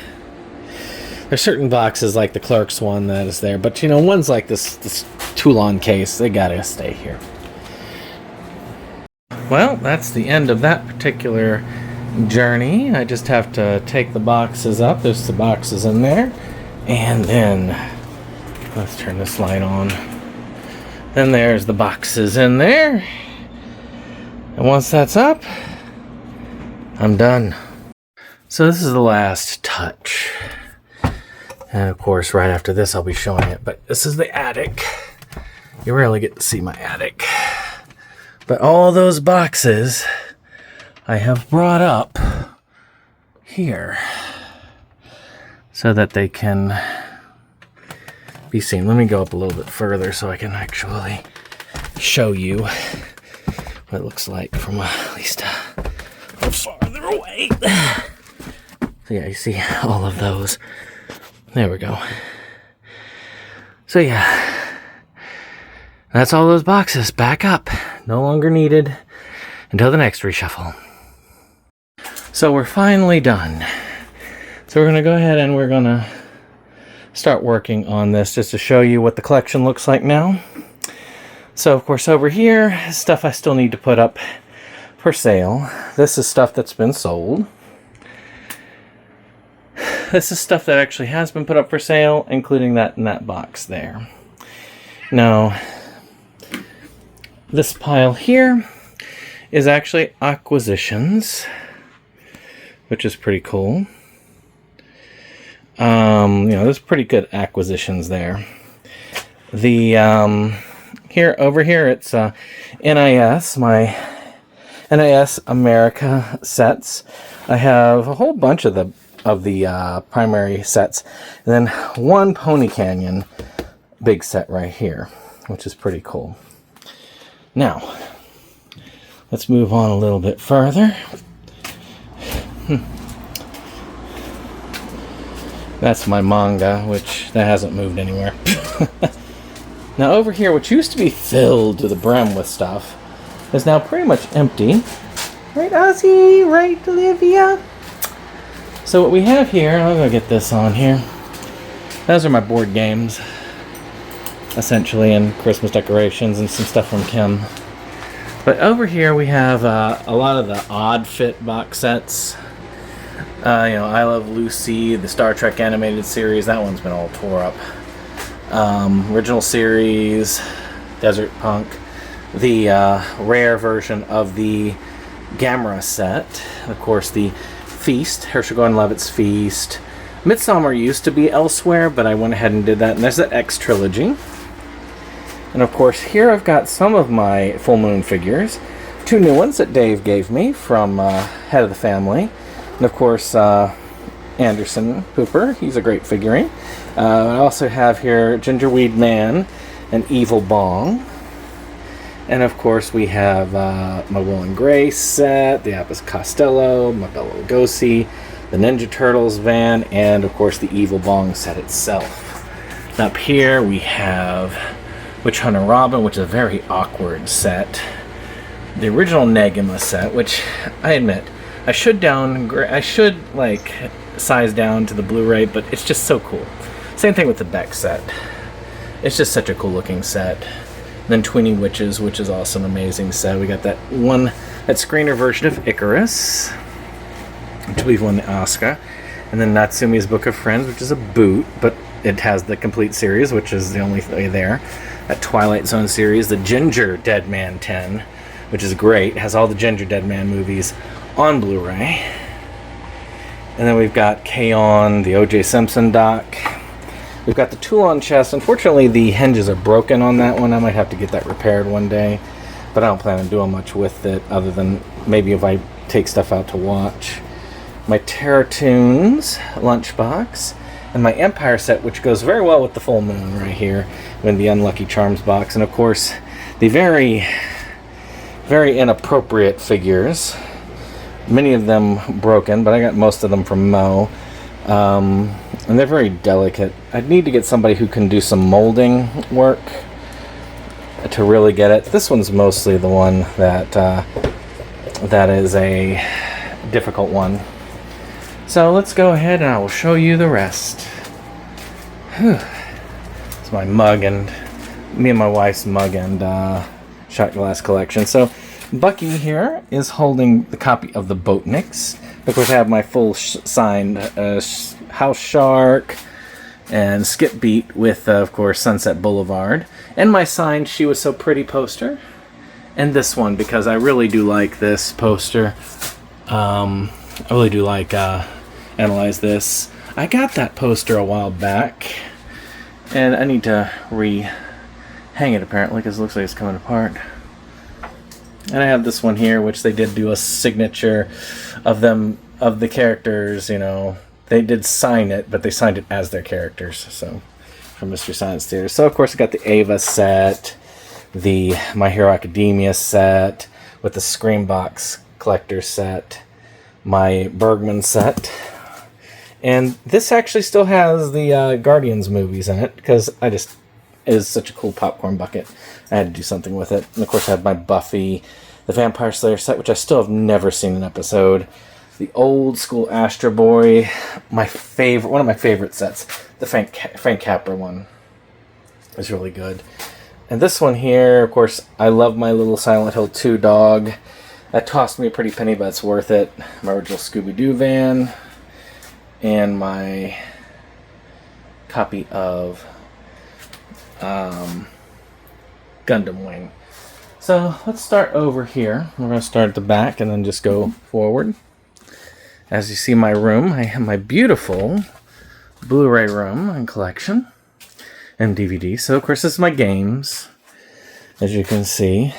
There's certain boxes like the Clerks one that is there, but you know, ones like this Toulon case, they gotta stay here. Well, that's the end of that particular journey. I just have to take the boxes up. There's the boxes in there. And then, let's turn this light on. Then there's the boxes in there. And once that's up, I'm done. So this is the last touch. And of course, right after this, I'll be showing it. But this is the attic. you rarely get to see my attic. But all those boxes I have brought up here so that they can be seen. Let me go up a little bit further so I can actually show you what it looks like from at least farther away. So yeah, you see all of those. There we go. So yeah, that's all those boxes back up. No longer needed until the next reshuffle. So we're finally done. So we're going to go ahead and we're going to start working on this just to show you what the collection looks like now. So of course over here, stuff I still need to put up for sale. This is stuff that's been sold. This is stuff that actually has been put up for sale, including that in that box there. Now, this pile here is actually acquisitions, which is pretty cool. There's pretty good acquisitions there. The over here it's NIS, my NIS America sets. I have a whole bunch of the primary sets, and then one Pony Canyon big set right here, which is pretty cool. Now, let's move on a little bit further. That's my manga, which that hasn't moved anywhere. Now over here, which used to be filled to the brim with stuff, is now pretty much empty. Right, Ozzy? Right, Olivia? So what we have here, I'm going to get this on here. Those are my board games, essentially, and Christmas decorations and some stuff from Kim. But over here we have a lot of the odd fit box sets. I Love Lucy, the Star Trek animated series, that one's been all tore up. Original series, Desert Punk, the rare version of the Gamera set, of course the Feast, Herschel Gordon-Levitt's Feast. Midsommar used to be elsewhere, but I went ahead and did that, and there's the X trilogy. And of course here I've got some of my Full Moon figures, 2 new ones that Dave gave me from Head of the Family, and of course Anderson Cooper, he's a great figurine. I also have here Gingerweed Man and Evil Bong. And of course we have my Will and Grace set, the Apis Costello, my Bela Lugosi, the Ninja Turtles van, and of course the Evil Bong set itself. And up here we have Witch Hunter Robin, which is a very awkward set. The original Negima set, which I admit I should like size down to the Blu-ray, but it's just so cool. Same thing with the Beck set. It's just such a cool looking set. Then Tweeny Witches, which is also an amazing set. We got that screener version of Icarus, which I believe won the Oscar. And then Natsumi's Book of Friends, which is a boot, but it has the complete series, which is the only thing there. That Twilight Zone series, the Ginger Dead Man 10, which is great. It has all the Ginger Dead Man movies on Blu-ray. And then we've got K-On!, the O.J. Simpson doc. We've got the Toulon chest. Unfortunately, the hinges are broken on that one. I might have to get that repaired one day. But I don't plan on doing much with it, other than maybe if I take stuff out to watch. My Terratoons lunchbox. And my Empire set, which goes very well with the Full Moon right here. And the Unlucky Charms box. And of course, the very, very inappropriate figures. Many of them broken, but I got most of them from Mo. And they're very delicate. I'd need to get somebody who can do some molding work to really get it. This one's mostly the one that is a difficult one. So let's go ahead and I will show you the rest. It's my mug, and me and my wife's mug and shot glass collection. So Bucky here is holding the copy of the Boatniks. Of course, I have my full signed House Shark and Skip Beat with, of course, Sunset Boulevard. And my signed She Was So Pretty poster. And this one, because I really do like this poster. I really do like Analyze This. I got that poster a while back. And I need to hang it apparently because it looks like it's coming apart. And I have this one here, which they did do a signature of them, of the characters, you know. They did sign it, but they signed it as their characters, so, from Mystery Science Theater. So, of course, I got the Ava set, the My Hero Academia set, with the Screambox collector set, my Bergman set, and this actually still has the Guardians movies in it, because it is such a cool popcorn bucket. I had to do something with it. And, of course, I had my Buffy, the Vampire Slayer set, which I still have never seen an episode. The old school Astro Boy, one of my favorite sets, the Frank Capra one, is really good. And this one here, of course, I love my little Silent Hill 2 dog. That cost me a pretty penny, but it's worth it. My original Scooby-Doo van, and my copy of Gundam Wing. So let's start over here. We're going to start at the back and then just go forward. As you see my room, I have my beautiful Blu-ray room and collection and DVD. So of course this is my games, as you can see.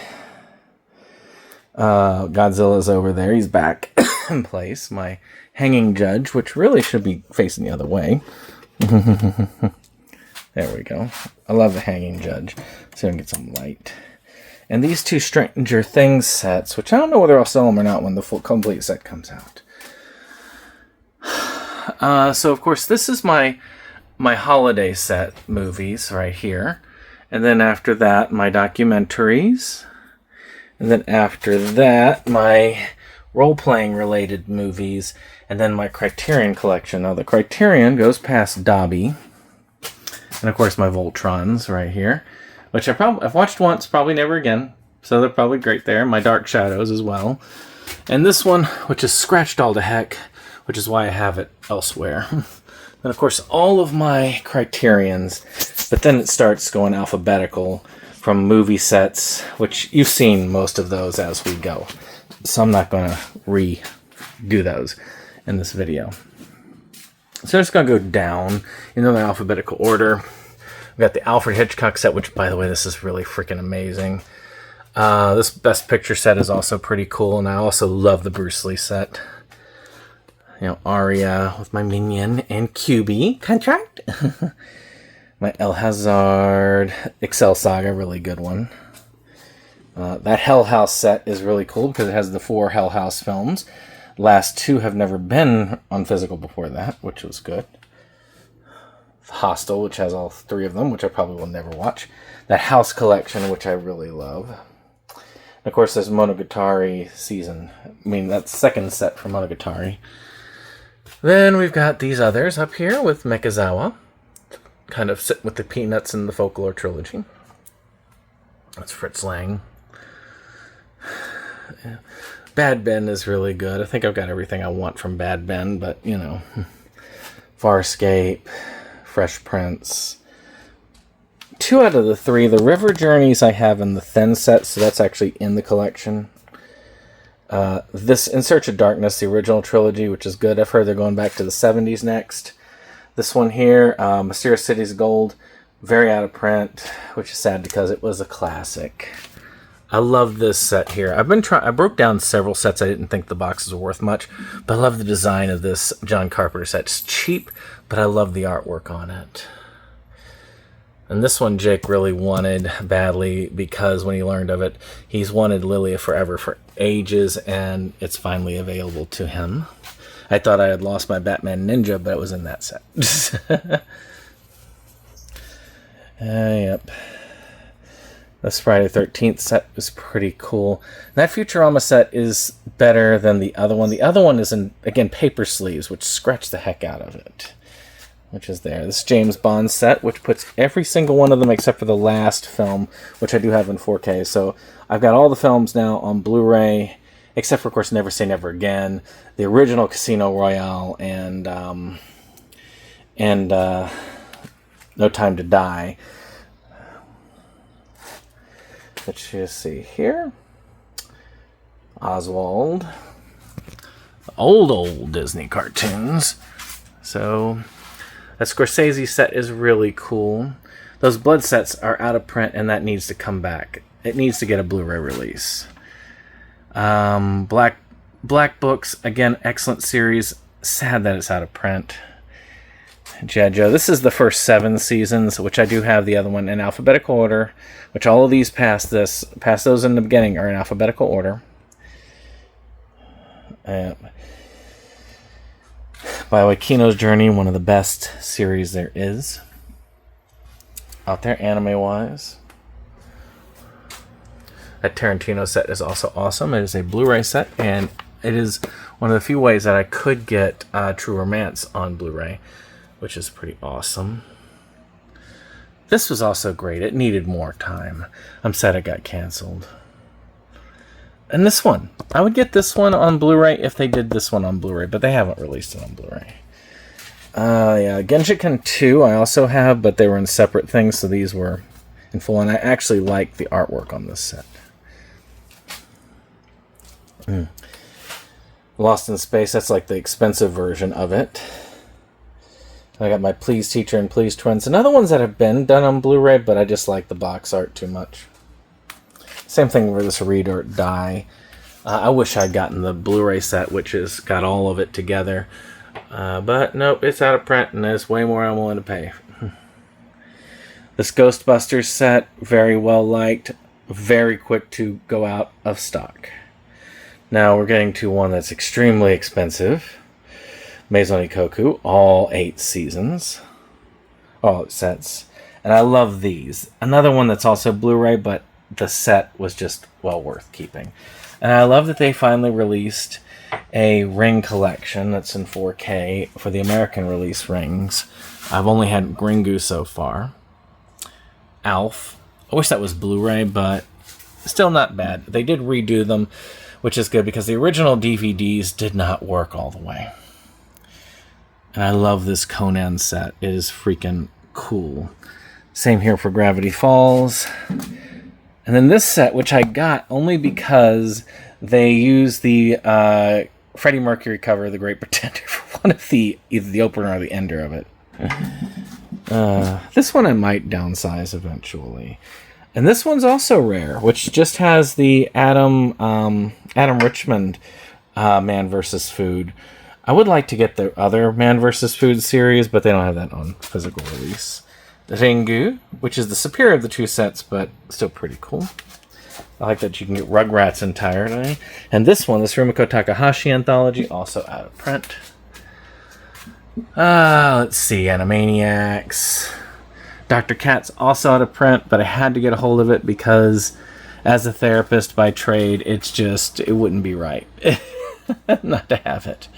Godzilla's over there. He's back in place. My hanging judge, which really should be facing the other way. There we go. I love the hanging judge. So I can get some light. And these two Stranger Things sets, which I don't know whether I'll sell them or not when the full complete set comes out. So of course this is my holiday set movies right here. And then after that, my documentaries. And then after that, my role-playing related movies. And then my Criterion collection. Now the Criterion goes past Dobby. And of course my Voltrons right here, which I've watched once, probably never again. So they're probably great there. My Dark Shadows as well. And this one, which is scratched all to heck, which is why I have it elsewhere. And of course all of my Criterions, but then it starts going alphabetical from movie sets, which you've seen most of those as we go. So I'm not going to redo those in this video. So I'm just going to go down in the alphabetical order. We've got the Alfred Hitchcock set, which, by the way, this is really freaking amazing. This Best Picture set is also pretty cool, and I also love the Bruce Lee set. You know, Aria with my Minion and QB contract. My El Hazard Excel Saga, really good one. That Hell House set is really cool because it has the 4 Hell House films. Last 2 have never been on physical before that, which was good. Hostel, which has all 3 of them, which I probably will never watch. That House Collection, which I really love. And of course, there's Monogatari season. I mean, that's second set for Monogatari. Then we've got these others up here with Mechazawa. Kind of sit with the Peanuts in the Folklore trilogy. That's Fritz Lang. Yeah. Bad Ben is really good. I think I've got everything I want from Bad Ben, but, you know. Farscape, Fresh Prince. 2 out of the 3. The River Journeys I have in the thin set, so that's actually in the collection. This In Search of Darkness, the original trilogy, which is good. I've heard they're going back to the 70s next. This one here, Mysterious Cities Gold, very out of print, which is sad because it was a classic. I love this set here. I broke down several sets I didn't think the boxes were worth much, but I love the design of this John Carpenter set. It's cheap, but I love the artwork on it. And this one Jake really wanted badly because when he learned of it, he's wanted Lilia Forever for ages, and it's finally available to him. I thought I had lost my Batman Ninja, but it was in that set. Yep. This Friday the 13th set was pretty cool. That Futurama set is better than the other one. The other one is in, again, paper sleeves, which scratch the heck out of it. Which is there. This James Bond set, which puts every single one of them except for the last film, which I do have in 4K. So I've got all the films now on Blu-ray, except for, of course, Never Say Never Again, the original Casino Royale, and No Time to Die. Let's just see here. Oswald. Old Disney cartoons. So, that Scorsese set is really cool. those blood sets are out of print, and that needs to come back. It needs to get a Blu-ray release. Black Books, again, excellent series. Sad that it's out of print. G.I. Joe. This is the first 7 seasons, which I do have the other one in alphabetical order, which all of these past those in the beginning are in alphabetical order. By the way, Kino's Journey, one of the best series there is out there, anime-wise. That Tarantino set is also awesome. It is a Blu-ray set, and it is one of the few ways that I could get True Romance on Blu-ray, which is pretty awesome. This was also great. It needed more time. I'm sad it got canceled. And this one. I would get this one on Blu-ray if they did this one on Blu-ray, but they haven't released it on Blu-ray. Yeah, Genjiken 2 I also have, but they were in separate things, so these were in full, and I actually like the artwork on this set. Lost in Space, that's like the expensive version of it. I got my Please Teacher and Please Twins. Another ones that have been done on Blu-ray, but I just like the box art too much. Same thing with this Read or Die. I wish I'd gotten the Blu-ray set, which has got all of it together. But nope, it's out of print, and there's way more I'm willing to pay. This Ghostbusters set, very well liked, very quick to go out of stock. Now we're getting to one that's extremely expensive. Maison Ikoku, all 8 seasons. All sets. And I love these. Another one that's also Blu-ray, but the set was just well worth keeping. And I love that they finally released a ring collection that's in 4K for the American release rings. I've only had Ringu so far. Alf. I wish that was Blu-ray, but still not bad. They did redo them, which is good because the original DVDs did not work all the way. And I love this Conan set. It is freaking cool. Same here for Gravity Falls. And then this set, which I got only because they used the Freddie Mercury cover of The Great Pretender for one of the, either the opener or the ender of it. This one I might downsize eventually. And this one's also rare, which just has the Adam Richmond Man vs. Food. I would like to get the other Man vs. Food series, but they don't have that on physical release. Ringu, which is the superior of the 2 sets, but still pretty cool. I like that you can get Rugrats entirely. And this one, this Rumiko Takahashi anthology, also out of print. Let's see, Animaniacs. Dr. Katz, also out of print, but I had to get a hold of it because as a therapist by trade, it's just, it wouldn't be right not to have it.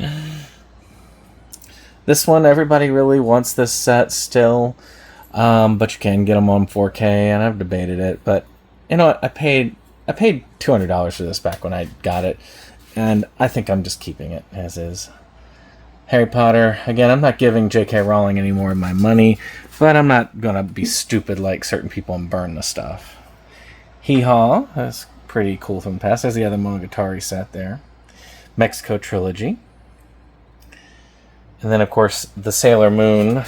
This one, everybody really wants this set still, but you can get them on 4K, and I've debated it, but you know what, I paid $200 for this back when I got it, and I think I'm just keeping it as is. Harry Potter, again, I'm not giving J.K. Rowling any more of my money, but I'm not going to be stupid like certain people and burn the stuff. Hee-Haw, that's pretty cool from the past. There's the other Monogatari set there. Mexico Trilogy. And then, of course, the Sailor Moon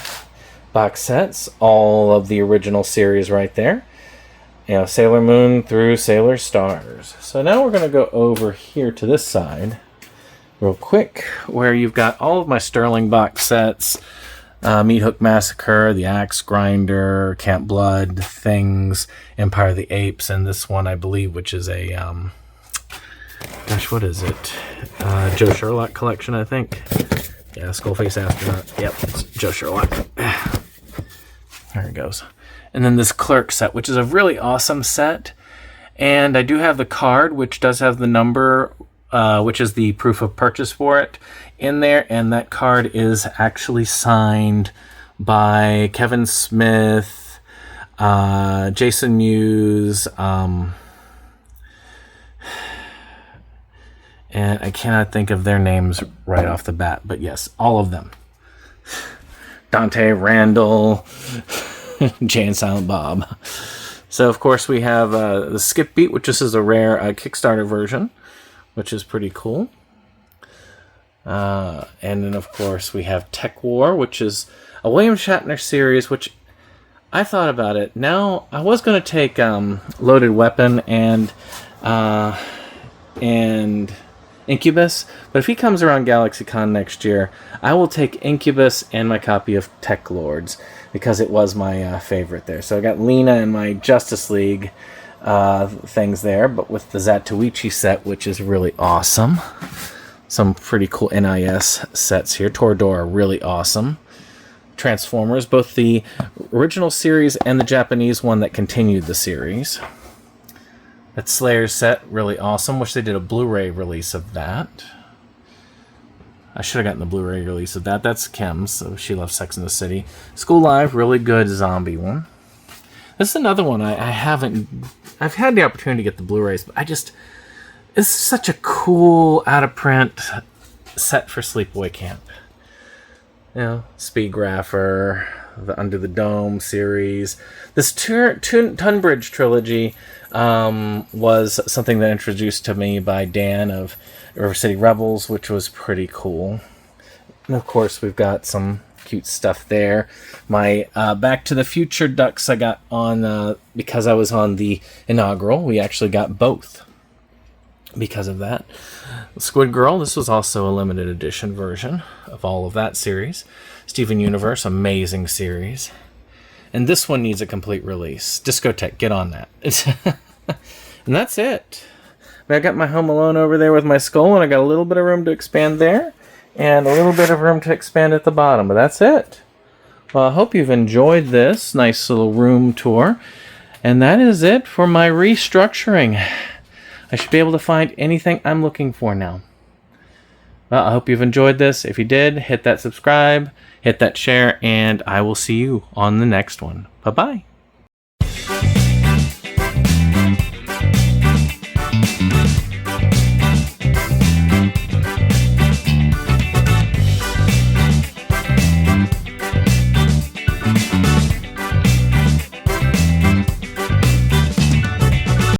box sets. All of the original series right there. You know, Sailor Moon through Sailor Stars. So now we're going to go over here to this side real quick, where you've got all of my Sterling box sets. Meat Hook Massacre, The Axe Grinder, Camp Blood, Things, Empire of the Apes, and this one, I believe, which is a, gosh, what is it? Joe Sherlock collection, I think. Yeah, Skullface Astronaut. Yep, it's Joe Sherlock. There it goes. And then this Clerk set, which is a really awesome set. And I do have the card, which does have the number, which is the proof of purchase for it, in there. And that card is actually signed by Kevin Smith, Jason Mewes, and I cannot think of their names right off the bat, but yes, all of them. Dante Randall, Jay and Silent Bob. So, of course, we have the Skip Beat, which is a rare Kickstarter version, which is pretty cool. And then, of course, we have Tech War, which is a William Shatner series, which I thought about it. Now, I was going to take Loaded Weapon and Incubus, but if he comes around GalaxyCon next year, I will take Incubus and my copy of Tech Lords, because it was my favorite there. So I got Lena and my Justice League things there, but with the Zatoichi set, which is really awesome. Some pretty cool NIS sets here. Toradora, really awesome. Transformers, both the original series and the Japanese one that continued the series. That Slayer set, really awesome. Wish they did a Blu-ray release of that. I should have gotten the Blu-ray release of that. That's Kim's, so She Loves Sex in the City. School Live, really good zombie one. This is another one I haven't... I've had the opportunity to get the Blu-rays, but I just... It's such a cool, out-of-print set for sleepaway camp. You know, Speed Grapher, the Under the Dome series. This Tunbridge trilogy was something that introduced to me by Dan of River City Rebels, which was pretty cool. And of course, we've got some cute stuff there. My Back to the Future ducks I got on because I was on the inaugural. We actually got both because of that. Squid Girl, this was also a limited edition version of all of that series. Steven Universe, amazing series. And this one needs a complete release. Discotheque, get on that. And that's it. I got my Home Alone over there with my skull, and I got a little bit of room to expand there, and a little bit of room to expand at the bottom, but that's it. Well, I hope you've enjoyed this nice little room tour, and that is it for my restructuring. I should be able to find anything I'm looking for now. Well, I hope you've enjoyed this. If you did, hit that subscribe, hit that share, and I will see you on the next one. Bye-bye.